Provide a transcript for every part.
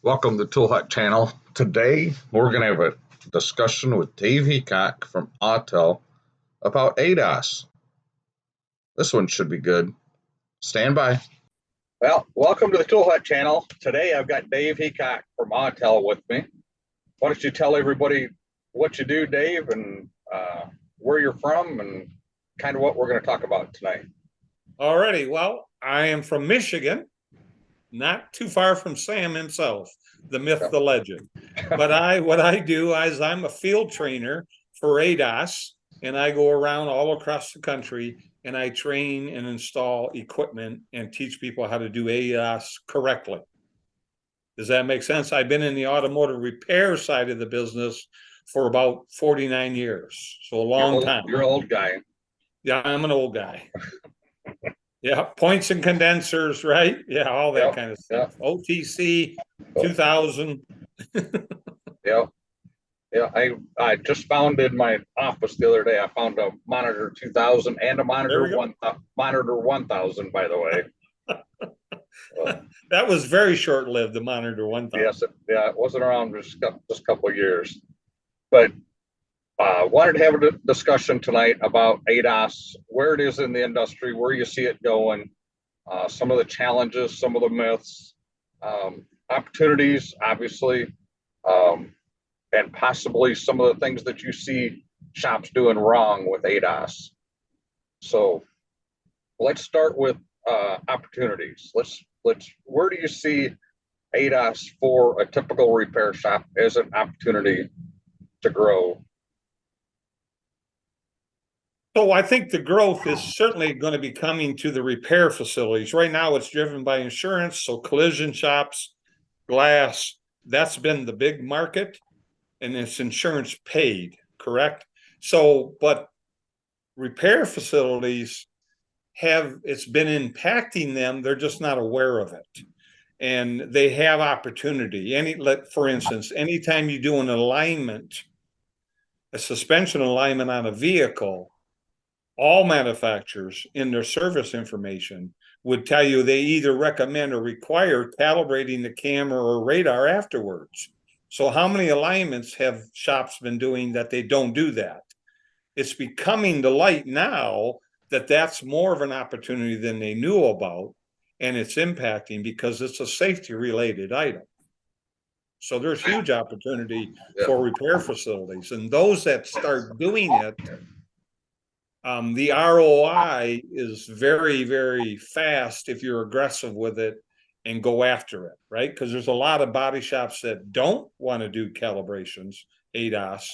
Welcome to Tool Hut Channel. Today, we're going to have a discussion with Dave Heacock from Autel about ADAS. This one should be good. Stand by. Well, welcome to the Tool Hut Channel. Today, I've got Dave Heacock from Autel with me. Why don't you tell everybody what you do, Dave, and where you're from, and kind of what we're going to talk about tonight. Alrighty, well, I am from Michigan, not too far from Sam himself, the myth, the legend. But what I do is I'm a field trainer for ADAS, and I go around all across the country and I train and install equipment and teach people how to do ADAS correctly. Does that make sense? I've been in the automotive repair side of the business for about 49 years, so a long time. You're an old guy. Yeah, I'm an old guy. Yeah, points and condensers, right? Yeah, all that kind of stuff. OTC 2000. Yeah, I just found in my office the other day, I found a monitor 2000 and a monitor 1000, by the way. That was very short-lived, the monitor 1000. Yes, it wasn't around just a couple of years. But wanted to have a discussion tonight about ADAS, where it is in the industry, where you see it going, some of the challenges, some of the myths, opportunities, obviously, and possibly some of the things that you see shops doing wrong with ADAS. So let's start with opportunities. Where do you see ADAS for a typical repair shop as an opportunity to grow? So I think the growth is certainly going to be coming to the repair facilities. Right now, it's driven by insurance, so collision shops, glass, that's been the big market, and it's insurance paid, correct? So, but repair facilities it's been impacting them, they're just not aware of it. And they have opportunity. For instance, anytime you do an alignment, a suspension alignment on a vehicle, all manufacturers in their service information would tell you they either recommend or require calibrating the camera or radar afterwards. So how many alignments have shops been doing that they don't do that? It's becoming to light now that that's more of an opportunity than they knew about, and it's impacting because it's a safety related item. So there's huge opportunity for repair facilities, and those that start doing it, the ROI is very, very fast if you're aggressive with it and go after it, right? Because there's a lot of body shops that don't want to do calibrations, ADAS,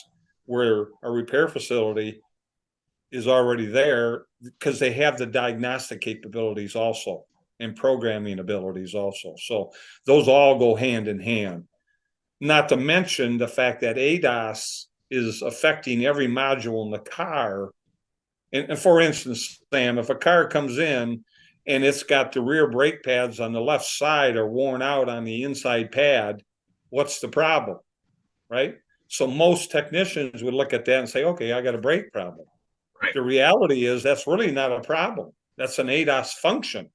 where a repair facility is already there because they have the diagnostic capabilities also and programming abilities also. So those all go hand in hand. Not to mention the fact that ADAS is affecting every module in the car. And for instance, Sam, if a car comes in and it's got the rear brake pads on the left side are worn out on the inside pad, what's the problem, right? So most technicians would look at that and say, okay, I got a brake problem. Right. The reality is that's really not a problem. That's an ADAS function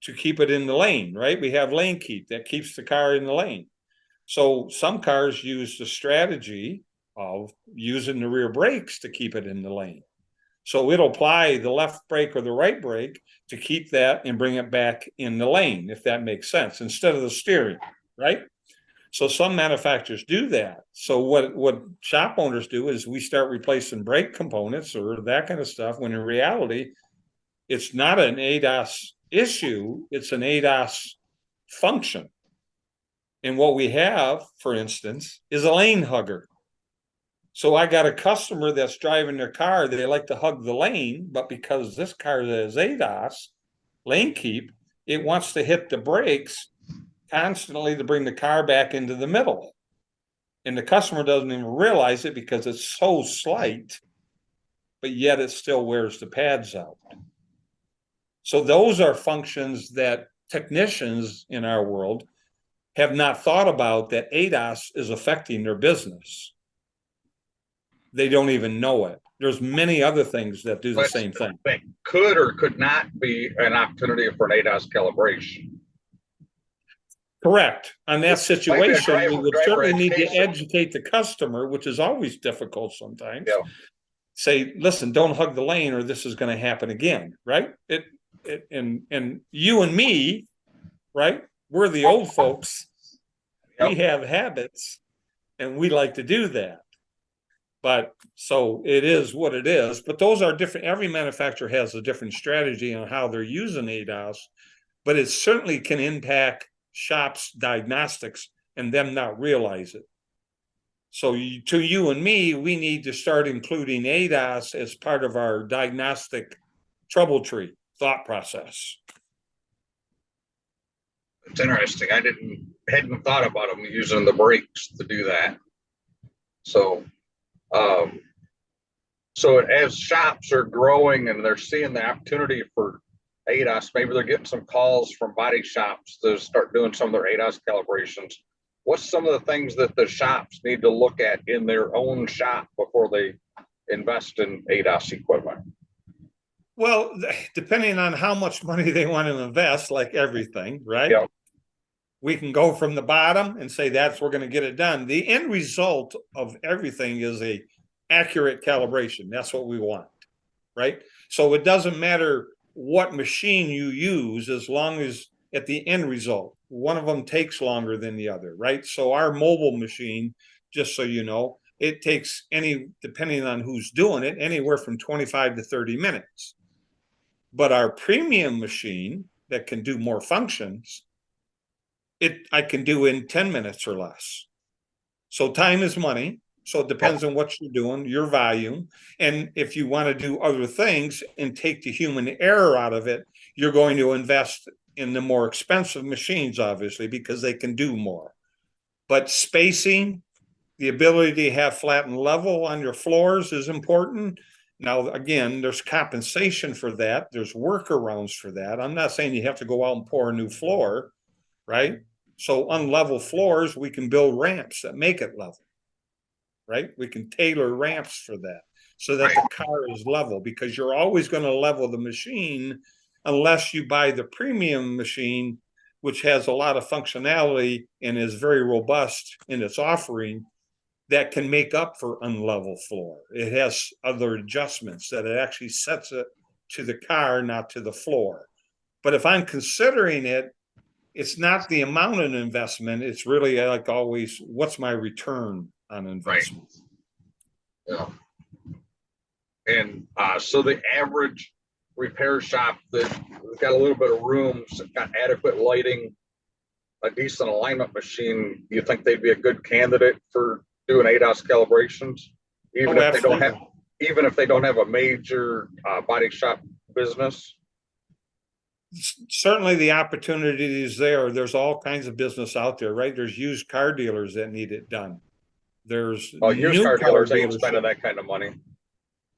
to keep it in the lane, right? We have lane keep that keeps the car in the lane. So some cars use the strategy of using the rear brakes to keep it in the lane. So it'll apply the left brake or the right brake to keep that and bring it back in the lane, if that makes sense, instead of the steering, right? So some manufacturers do that. So what shop owners do is we start replacing brake components or that kind of stuff, when in reality, it's not an ADAS issue, it's an ADAS function. And what we have, for instance, is a lane hugger. So I got a customer that's driving their car, they like to hug the lane, but because this car has ADAS, lane keep, it wants to hit the brakes constantly to bring the car back into the middle. And the customer doesn't even realize it because it's so slight, but yet it still wears the pads out. So those are functions that technicians in our world have not thought about, that ADAS is affecting their business. They don't even know it. There's many other things that do the same thing. Could or could not be an opportunity for an ADAS calibration. Correct. On that Maybe a situation, we would driver certainly need to education. educate the customer, which is always difficult sometimes. Yeah. Say, listen, don't hug the lane or this is going to happen again, right? And you and me, right? We're the old folks. We have habits and we like to do that. But so it is what it is. But those are different. Every manufacturer has a different strategy on how they're using ADAS, but it certainly can impact shops' diagnostics and them not realize it. So to you and me, we need to start including ADAS as part of our diagnostic trouble tree thought process. It's interesting. I hadn't thought about them using the brakes to do that. So, so as shops are growing and they're seeing the opportunity for ADAS, maybe they're getting some calls from body shops to start doing some of their ADAS calibrations. What's some of the things that the shops need to look at in their own shop before they invest in ADAS equipment? Well, depending on how much money they want to invest, like everything, right? Yeah. We can go from the bottom and say that's we're going to get it done. The end result of everything is a accurate calibration. That's what we want, right? So it doesn't matter what machine you use as long as at the end result, one of them takes longer than the other, right? So our mobile machine, just so you know, it takes depending on who's doing it, anywhere from 25 to 30 minutes. But our premium machine that can do more functions, I can do in 10 minutes or less. So time is money. So it depends on what you're doing, your volume. And if you want to do other things and take the human error out of it, you're going to invest in the more expensive machines, obviously, because they can do more. But spacing, the ability to have flat and level on your floors is important. Now, again, there's compensation for that. There's workarounds for that. I'm not saying you have to go out and pour a new floor, right? So unlevel floors, we can build ramps that make it level, right? We can tailor ramps for that so that the car is level, because you're always going to level the machine unless you buy the premium machine, which has a lot of functionality and is very robust in its offering that can make up for unlevel floor. It has other adjustments that it actually sets it to the car, not to the floor. But if I'm considering it, it's not the amount of investment. It's really, like always, what's my return on investment? Right. Yeah. And so the average repair shop that's got a little bit of room, got adequate lighting, a decent alignment machine, you think they'd be a good candidate for doing ADAS calibrations, even if they don't have a major body shop business? Certainly the opportunity is there. There's all kinds of business out there, right? There's used car dealers that need it done. There's used car dealers ain't spending that kind of money.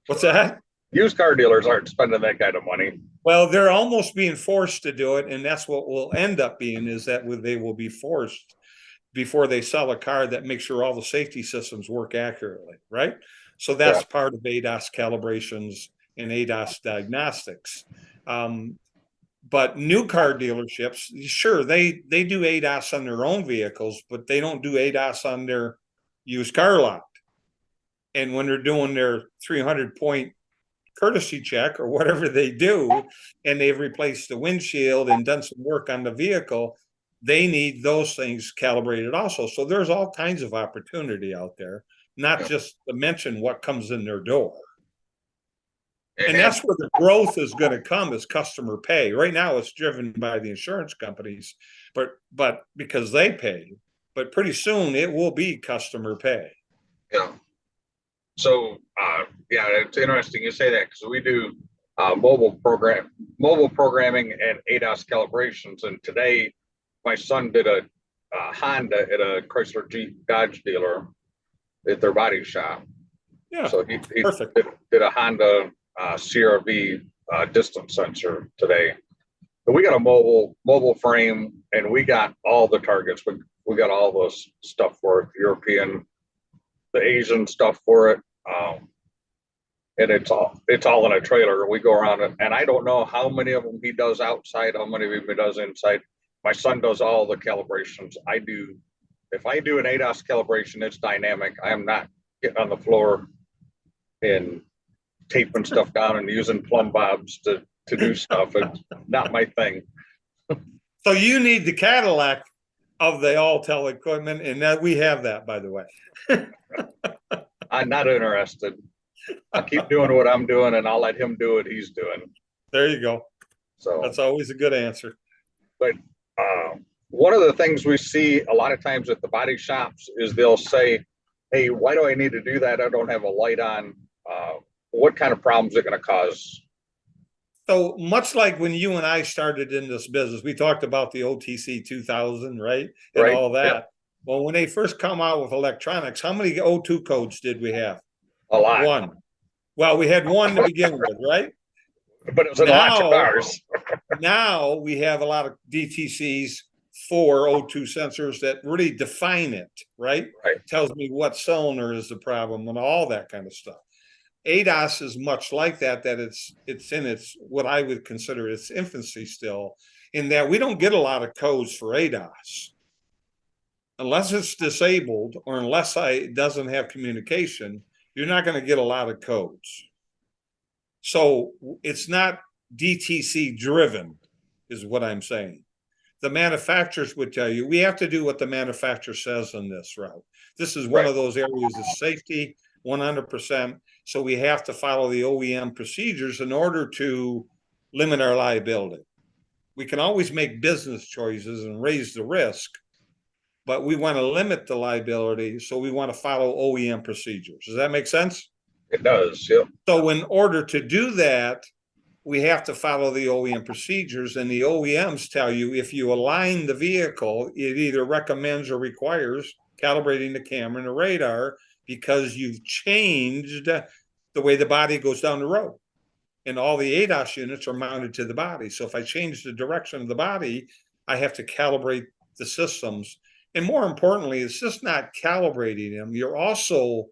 What's that? Used car dealers aren't spending that kind of money. Well, they're almost being forced to do it, and that's what will end up being, is that they will be forced before they sell a car that makes sure all the safety systems work accurately, right? So that's part of ADAS calibrations and ADAS diagnostics. But new car dealerships, sure, they do ADAS on their own vehicles, but they don't do ADAS on their used car lot. And when they're doing their 300-point courtesy check or whatever they do, and they've replaced the windshield and done some work on the vehicle, they need those things calibrated also. So there's all kinds of opportunity out there, not just to mention what comes in their door. And that's where the growth is going to come, is customer pay. Right now it's driven by the insurance companies, but because they pay, but pretty soon it will be customer pay. Yeah. So it's interesting you say that, because we do mobile programming and ADAS calibrations. And today my son did a Honda at a Chrysler Jeep Dodge dealer at their body shop. Yeah. So he did a Honda CRV distance sensor today. But we got a mobile frame, and we got all the targets. We got all those stuff for it, European, the Asian stuff for it. And it's all in a trailer. We go around it, and I don't know how many of them he does outside, how many of them he does inside. my son does all the calibrations. If I do an ADAS calibration, it's dynamic. I am not getting on the floor and taping stuff down and using plumb bobs to do stuff. It's not my thing. So you need the Cadillac of the Autel equipment, and that we have that, by the way. I'm not interested. I'll keep doing what I'm doing, and I'll let him do what he's doing. There you go. So that's always a good answer. But one of the things we see a lot of times at the body shops is they'll say, "Hey, why do I need to do that? I don't have a light on. What kind of problems is it going to cause?" So much like when you and I started in this business, we talked about the OTC 2000, right? And right. all that. Yeah. Well, when they first come out with electronics, how many O2 codes did we have? A lot. One. Well, we had one to begin with, right? But it was in lots of cars. Now we have a lot of DTCs for O2 sensors that really define it, right? Right. Tells me what cylinder is the problem and all that kind of stuff. ADAS is much like that, that it's in its, what I would consider its infancy still, in that we don't get a lot of codes for ADAS. Unless it's disabled or unless it doesn't have communication, you're not going to get a lot of codes. So it's not DTC driven, is what I'm saying. The manufacturers would tell you, we have to do what the manufacturer says on this route. This is one of those areas of safety, 100%. So we have to follow the OEM procedures in order to limit our liability. We can always make business choices and raise the risk, but we want to limit the liability. So we want to follow OEM procedures. Does that make sense? It does. Yep. So in order to do that, we have to follow the OEM procedures, and the OEMs tell you if you align the vehicle, it either recommends or requires calibrating the camera and the radar because you've changed the way the body goes down the road. And all the ADAS units are mounted to the body. So if I change the direction of the body, I have to calibrate the systems. And more importantly, it's just not calibrating them. You're also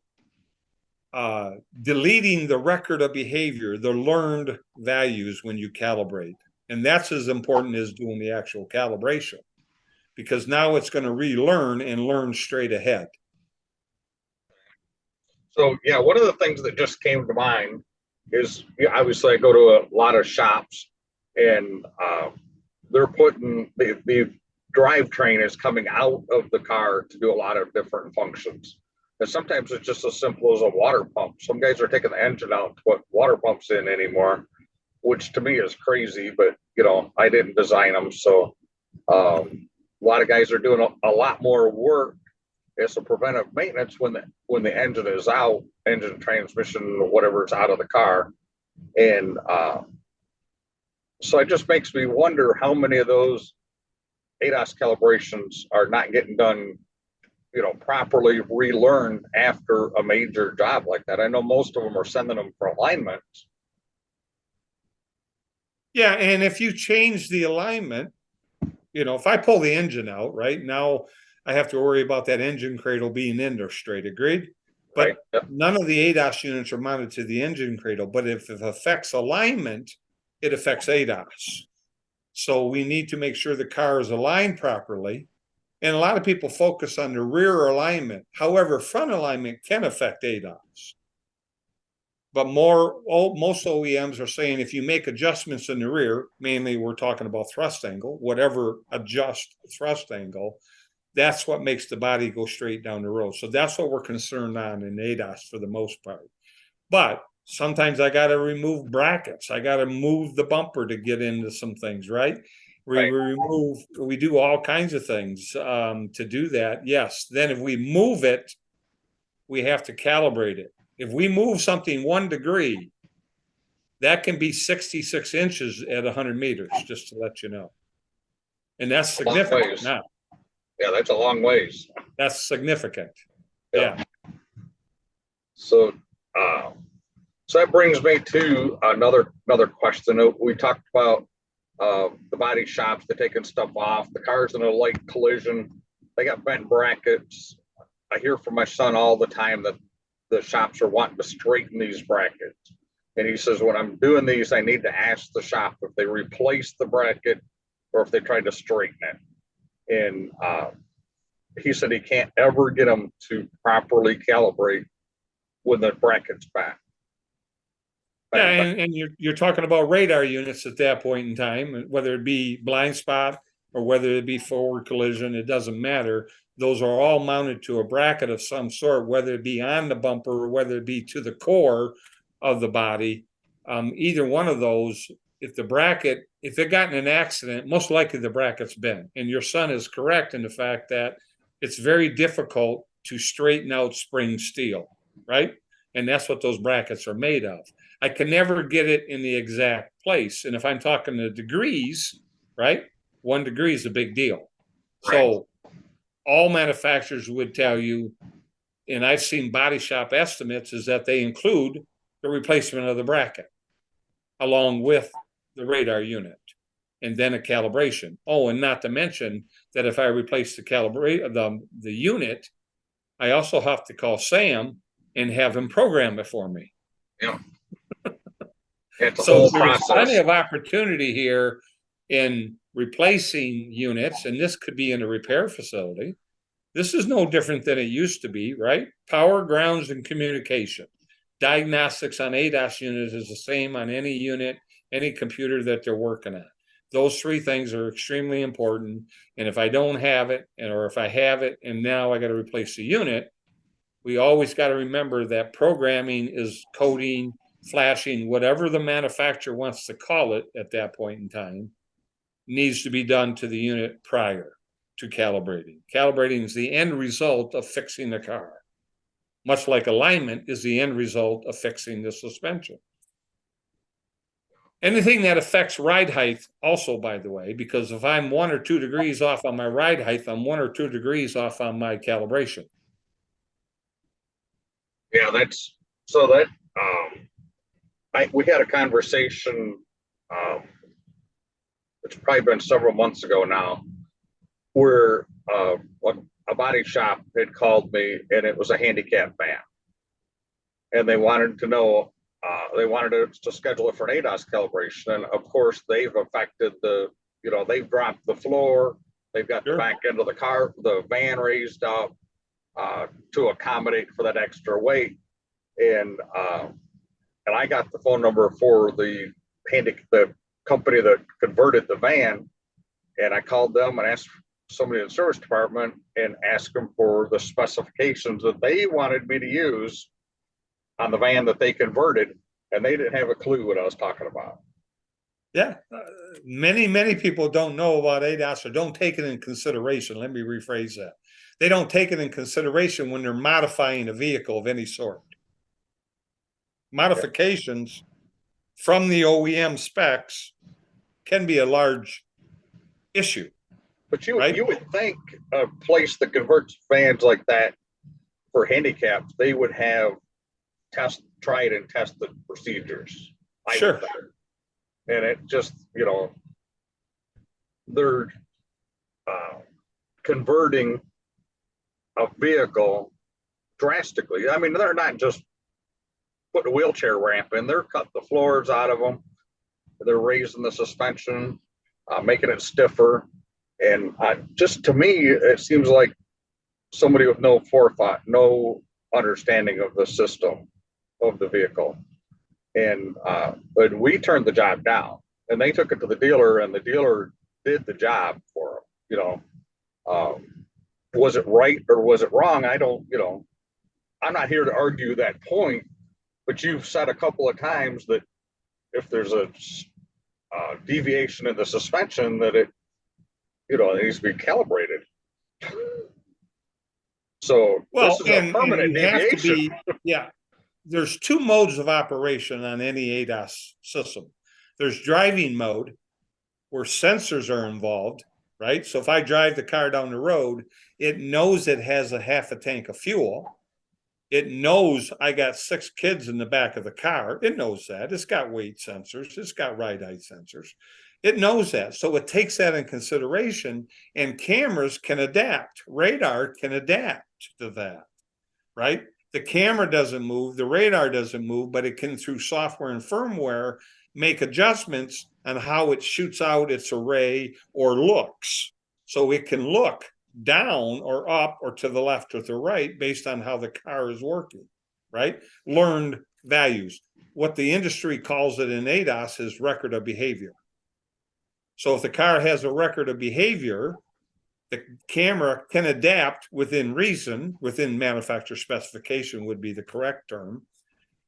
deleting the record of behavior, the learned values when you calibrate. And that's as important as doing the actual calibration, because now it's going to relearn and learn straight ahead. So, yeah, one of the things that just came to mind is, obviously I go to a lot of shops and they're putting the drivetrain is coming out of the car to do a lot of different functions. And sometimes it's just as simple as a water pump. Some guys are taking the engine out to put water pumps in anymore, which to me is crazy, but I didn't design them. So a lot of guys are doing a lot more work as a preventive maintenance when the engine is out, engine, transmission, or whatever is out of the car. And so it just makes me wonder how many of those ADAS calibrations are not getting done properly relearned after a major job like that. I know most of them are sending them for alignment. Yeah, and if you change the alignment, if I pull the engine out right now, I have to worry about that engine cradle being in there straight. Agreed? But right. Yep. None of the ADAS units are mounted to the engine cradle. But if it affects alignment, it affects ADAS. So we need to make sure the car is aligned properly. And a lot of people focus on the rear alignment. However, front alignment can affect ADAS. But most OEMs are saying if you make adjustments in the rear, mainly we're talking about thrust angle, whatever adjust thrust angle, that's what makes the body go straight down the road. So that's what we're concerned on in ADAS for the most part. But sometimes I got to remove brackets. I got to move the bumper to get into some things, right? We do all kinds of things to do that. Yes. Then if we move it, we have to calibrate it. If we move something 1 degree, that can be 66 inches at 100 meters, just to let you know. And that's significant now. Yeah, that's a long ways. That's significant. Yeah. So that brings me to another question. We talked about the body shops, they're taking stuff off. The car's in a light collision. They got bent brackets. I hear from my son all the time that the shops are wanting to straighten these brackets. And he says, when I'm doing these, I need to ask the shop if they replace the bracket or if they tried to straighten it. And he said he can't ever get them to properly calibrate when the bracket's back. Yeah, and you're talking about radar units at that point in time, whether it be blind spot or whether it be forward collision, it doesn't matter. Those are all mounted to a bracket of some sort, whether it be on the bumper or whether it be to the core of the body. Either one of those, if it got in an accident, most likely the bracket's been. And your son is correct in the fact that it's very difficult to straighten out spring steel, right? And that's what those brackets are made of. I can never get it in the exact place. And if I'm talking the degrees, right, 1 degree is a big deal. Right. So all manufacturers would tell you, and I've seen body shop estimates, is that they include the replacement of the bracket along with the radar unit and then a calibration. Oh, and not to mention that if I replace the unit, I also have to call Sam and have him program it for me. Yeah. It's a So whole there's process. plenty of opportunity here in replacing units, and this could be in a repair facility. This is no different than it used to be, right? Power, grounds, and communication. Diagnostics on ADAS units is the same on any unit, any computer that they're working on. Those 3 things are extremely important. And if I don't have it, or if I have it and now I got to replace the unit, we always got to remember that programming is coding, flashing, whatever the manufacturer wants to call it at that point in time, needs to be done to the unit prior to calibrating. Calibrating is the end result of fixing the car, much like alignment is the end result of fixing the suspension. Anything that affects ride height also, by the way, because if I'm 1 or 2 degrees off on my ride height, I'm 1 or 2 degrees off on my calibration. Yeah, that's so that we had a conversation. It's probably been several months ago now, where a body shop had called me, and it was a handicap van, and they wanted to know. They wanted to schedule it for an ADAS calibration, and of course, they've affected they've dropped the floor. They've got the back end of the van raised up to accommodate for that extra weight. And I got the phone number for the company that converted the van, and I called them and asked somebody in the service department and asked them for the specifications that they wanted me to use on the van that they converted, and they didn't have a clue what I was talking about. Yeah, many people don't know about ADAS or don't take it in consideration. Let me rephrase that. They don't take it in consideration when they're modifying a vehicle of any sort. Modifications from the OEM specs can be a large issue. But you would think a place that converts vans like that for handicaps, they would have tried and tested procedures. Sure. And it just, they're converting a vehicle drastically. I mean, they're not just putting a wheelchair ramp in, they're cutting the floors out of them. They're raising the suspension, making it stiffer. And just to me, it seems like somebody with no forethought, no understanding of the system of the vehicle. And but we turned the job down, and they took it to the dealer, and the dealer did the job for them. Was it right or was it wrong? I don't, I'm not here to argue that point, but you've said a couple of times that if there's a deviation in the suspension, that it needs to be calibrated. So this is a permanent deviation. There's 2 modes of operation on any ADAS system. There's driving mode, where sensors are involved, right? So if I drive the car down the road, it knows it has a half a tank of fuel. It knows I got 6 kids in the back of the car. It knows that. It's got weight sensors. It's got ride height sensors. It knows that. So it takes that in consideration, and cameras can adapt. Radar can adapt to that, right? The camera doesn't move, the radar doesn't move, but it can, through software and firmware, make adjustments on how it shoots out its array or looks. So it can look down or up or to the left or the right based on how the car is working, right? Learned values. What the industry calls it in ADAS is record of behavior. So if the car has a record of behavior, the camera can adapt within reason, within manufacturer specification would be the correct term,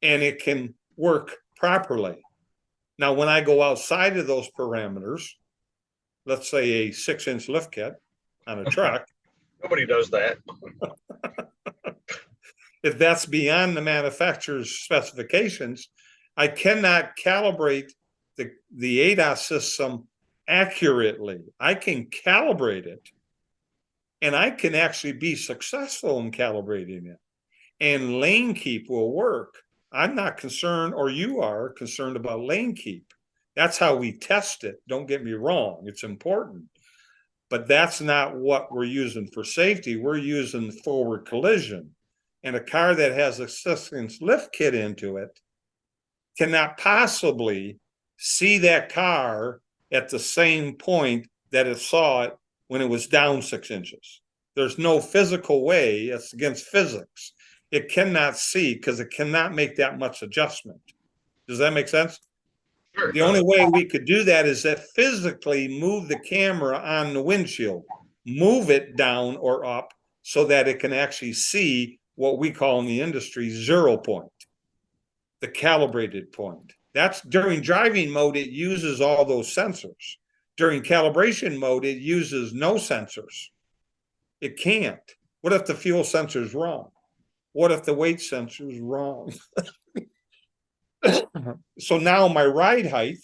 and it can work properly. Now, when I go outside of those parameters, let's say a 6-inch lift kit on a truck, Nobody does that. if that's beyond the manufacturer's specifications, I cannot calibrate the ADAS system accurately. I can calibrate it, and I can actually be successful in calibrating it. And lane keep will work. I'm not concerned, or you are concerned about lane keep. That's how we test it. Don't get me wrong. It's important. But that's not what we're using for safety. We're using forward collision. And a car that has a 6-inch lift kit into it cannot possibly see that car at the same point that it saw it when it was down 6 inches. There's no physical way. It's against physics. It cannot see because it cannot make that much adjustment. Does that make sense? Sure. The only way we could do that is that physically move the camera on the windshield, move it down or up so that it can actually see what we call in the industry 0 point, the calibrated point. That's during driving mode, it uses all those sensors. During calibration mode, it uses no sensors. It can't. What if the fuel sensor is wrong? What if the weight sensor is wrong? So now my ride height,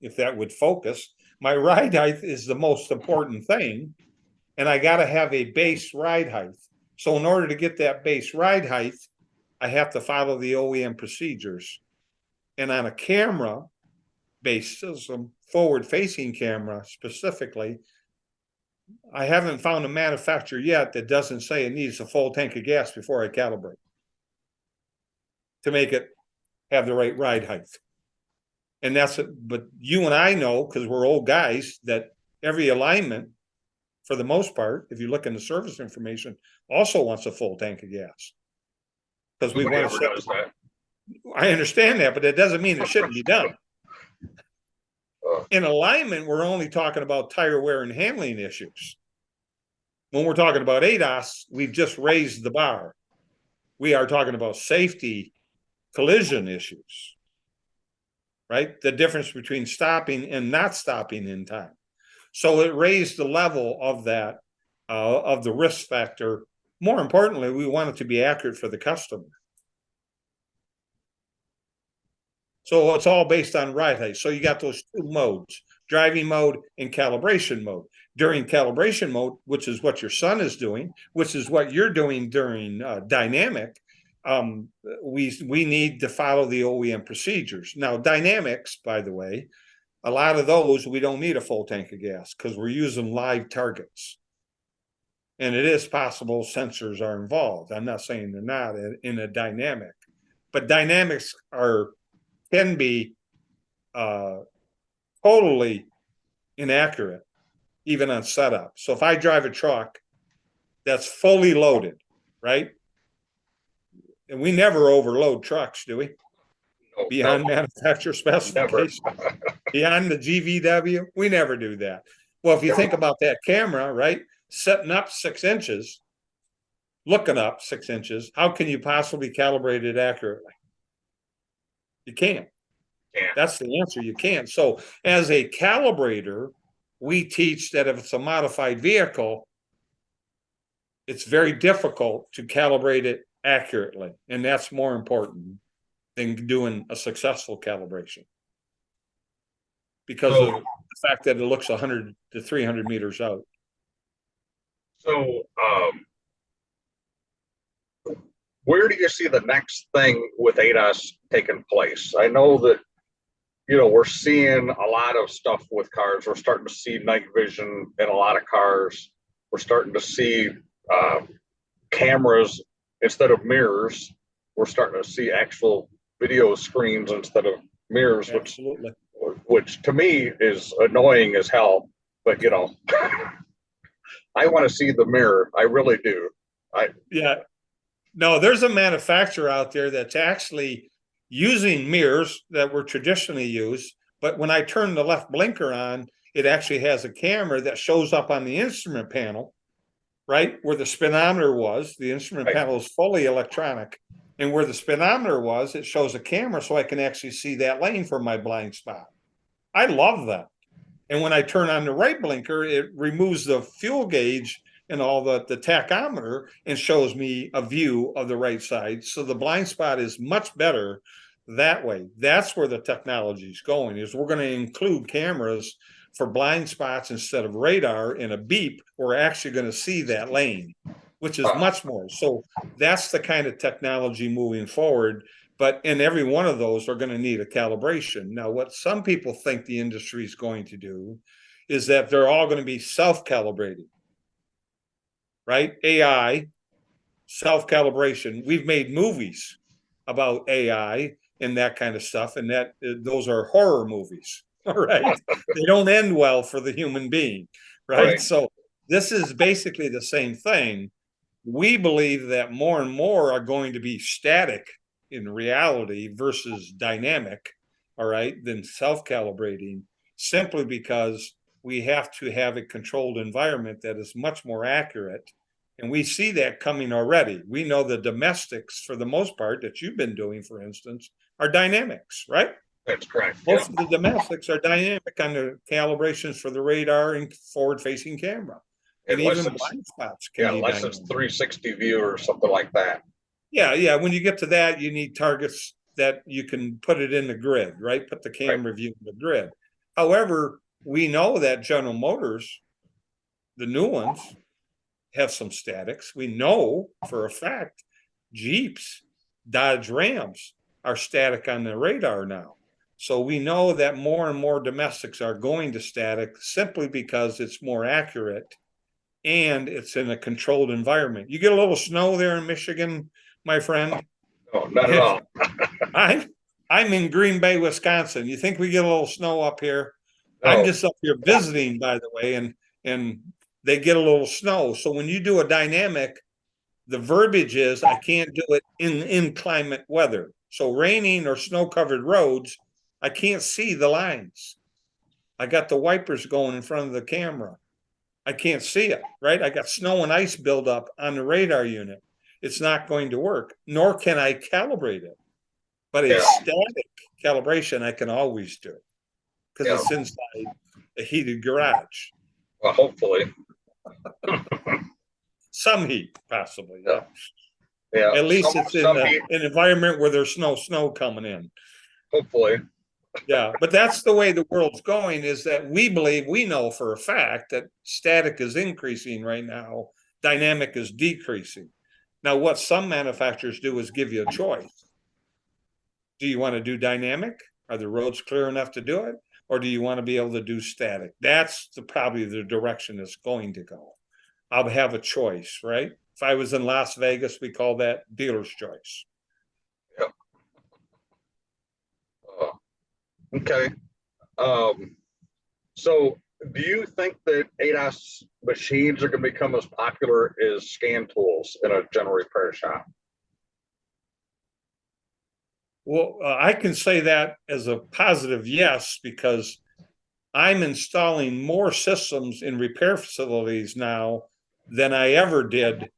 if that would focus, my ride height is the most important thing. And I got to have a base ride height. So in order to get that base ride height, I have to follow the OEM procedures. And on a camera-based system, forward-facing camera specifically, I haven't found a manufacturer yet that doesn't say it needs a full tank of gas before I calibrate to make it have the right ride height. And that's it. But you and I know, because we're old guys, that every alignment, for the most part, if you look in the service information, also wants a full tank of gas. Because we want to set that. I understand that, but it doesn't mean it shouldn't be done. In alignment, we're only talking about tire wear and handling issues. When we're talking about ADAS, we've just raised the bar. We are talking about safety, collision issues, right? The difference between stopping and not stopping in time. So it raised the level of that, of the risk factor. More importantly, we want it to be accurate for the customer. So it's all based on ride height. So you got those two modes, driving mode and calibration mode. During calibration mode, which is what your son is doing, which is what you're doing during dynamic, we need to follow the OEM procedures. Now, dynamics, by the way, a lot of those, we don't need a full tank of gas because we're using live targets. And it is possible sensors are involved. I'm not saying they're not in a dynamic, but dynamics can be totally inaccurate, even on setup. So if I drive a truck that's fully loaded, right? And we never overload trucks, do we? No, Beyond manufacturer specification, beyond the GVW, we never do that. Well, if you think about that camera, right? Setting up 6 inches, looking up 6 inches, how can you possibly calibrate it accurately? You can't. Yeah. That's the answer. You can't. So as a calibrator, we teach that if it's a modified vehicle, it's very difficult to calibrate it accurately. And that's more important than doing a successful calibration because of the fact that it looks 100 to 300 meters out. So, where do you see the next thing with ADAS taking place? I know that, we're seeing a lot of stuff with cars. We're starting to see night vision in a lot of cars. We're starting to see cameras instead of mirrors. We're starting to see actual video screens instead of mirrors, Absolutely. which to me is annoying as hell. But you know, I want to see the mirror. I really do. I Yeah. No, there's a manufacturer out there that's actually using mirrors that were traditionally used, but when I turn the left blinker on, it actually has a camera that shows up on the instrument panel, right where the speedometer was. The instrument right, panel is fully electronic, and where the speedometer was, it shows a camera so I can actually see that lane for my blind spot. I love that. And when I turn on the right blinker, it removes the fuel gauge and all the tachometer and shows me a view of the right side. So the blind spot is much better that way. That's where the technology is going, is we're going to include cameras for blind spots instead of radar. In a beep, we're actually going to see that lane, which is much more. So that's the kind of technology moving forward. But in every one of those are going to need a calibration. Now, what some people think the industry is going to do is that they're all going to be self-calibrating, right? AI, self-calibration. We've made movies about AI and that kind of stuff, and that those are horror movies. All right. They don't end well for the human being, right? right, So this is basically the same thing. We believe that more and more are going to be static in reality versus dynamic, all right, than self-calibrating, simply because we have to have a controlled environment that is much more accurate. And we see that coming already. We know the domestics, for the most part, that you've been doing, for instance, are dynamics, right? that's correct. Yeah, Most of the domestics are dynamic on the calibrations for the radar and forward-facing camera. And unless even it's blind spots can yeah, be unless it's dynamic. 360 view or something like that. Yeah, yeah. When you get to that, you need targets that you can put it in the grid, right? Put the Right, camera view in the grid. However, we know that General Motors, the new ones, have some statics. We know for a fact Jeeps, Dodge Rams are static on the radar now. So we know that more and more domestics are going to static simply because it's more accurate and it's in a controlled environment. You get a little snow there in Michigan, my friend. no, not at all. I'm I'm in Green Bay, Wisconsin. You think we get a little snow up here? I'm No, just up here visiting, by the way, and they get a little snow. So when you do a dynamic, the verbiage is I can't do it in inclement weather. So raining or snow covered roads, I can't see the lines. I got the wipers going in front of the camera. I can't see it, right? I got snow and ice buildup on the radar unit. It's not going to work, nor can I calibrate it. But a yeah, static calibration I can always do because yeah. it's inside a heated garage. Well, hopefully, Some heat, possibly. yeah, Yeah. yeah. At least it's in Some heat, an environment where there's no snow coming in. hopefully, Yeah. But that's the way the world's going, is that we believe, we know for a fact that static is increasing right now, dynamic is decreasing. Now, what some manufacturers do is give you a choice. Do you want to do dynamic? Are the roads clear enough to do it? Or do you want to be able to do static? That's probably the direction it's going to go. I'll have a choice, right? If I was in Las Vegas, we call that dealer's choice. yeah. Okay. Um, so do you think that ADAS machines are going to become as popular as scan tools in a general repair shop? Well, I can say that as a positive yes, because I'm installing more systems in repair facilities now than I ever did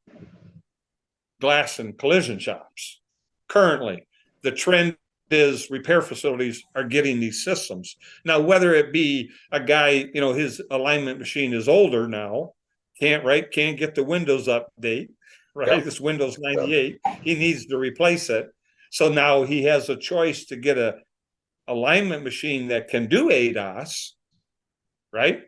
glass and collision shops. Currently, the trend is repair facilities are getting these systems. Now, whether it be a guy, his alignment machine is older now, can't get the Windows update, right? Yep. This Windows Yep. 98, he needs to replace it. So now he has a choice to get a alignment machine that can do ADAS, right?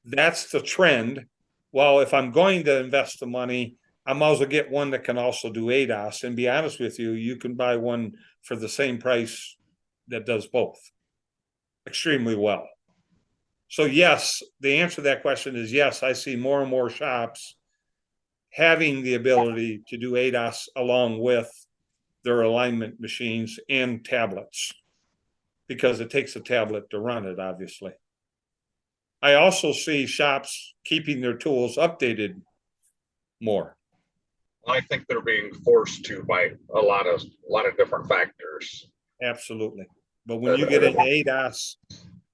That's the trend. Well, if I'm going to invest the money, I might as well get one that can also do ADAS. And be honest with you, you can buy one for the same price that does both extremely well. So yes, the answer to that question is yes. I see more and more shops having the ability to do ADAS along with their alignment machines and tablets, because it takes a tablet to run it, obviously. I also see shops keeping their tools updated more. I think they're being forced to by a lot of different factors. Absolutely. But when you get into ADAS,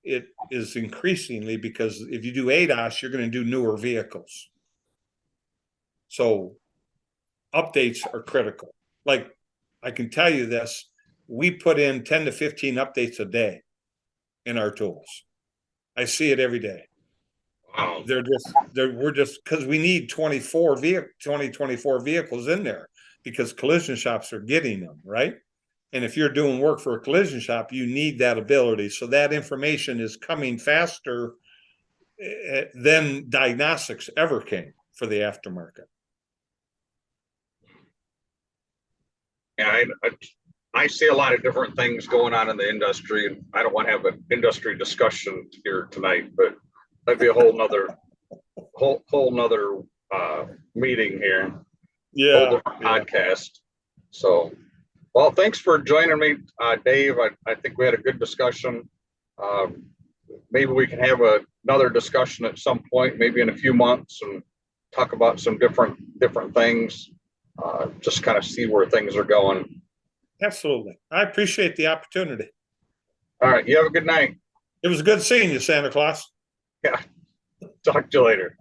it is increasingly, because if you do ADAS, you're going to do newer vehicles. So updates are critical. Like, I can tell you this, we put in 10 to 15 updates a day in our tools. I see it every day. Wow. We're just, because we need 24 vehicles in there, because collision shops are getting them, right? And if you're doing work for a collision shop, you need that ability. So that information is coming faster than diagnostics ever came for the aftermarket. Yeah, I see a lot of different things going on in the industry, and I don't want to have an industry discussion here tonight, but that'd be a whole nother meeting here. Yeah. Whole different podcast. So, well, thanks for joining me, Dave. I think we had a good discussion. Maybe we can have another discussion at some point, maybe in a few months, and talk about some different things. Just kind of see where things are going. Absolutely. I appreciate the opportunity. All right. You have a good night. It was good seeing you, Santa Claus. Yeah. Talk to you later.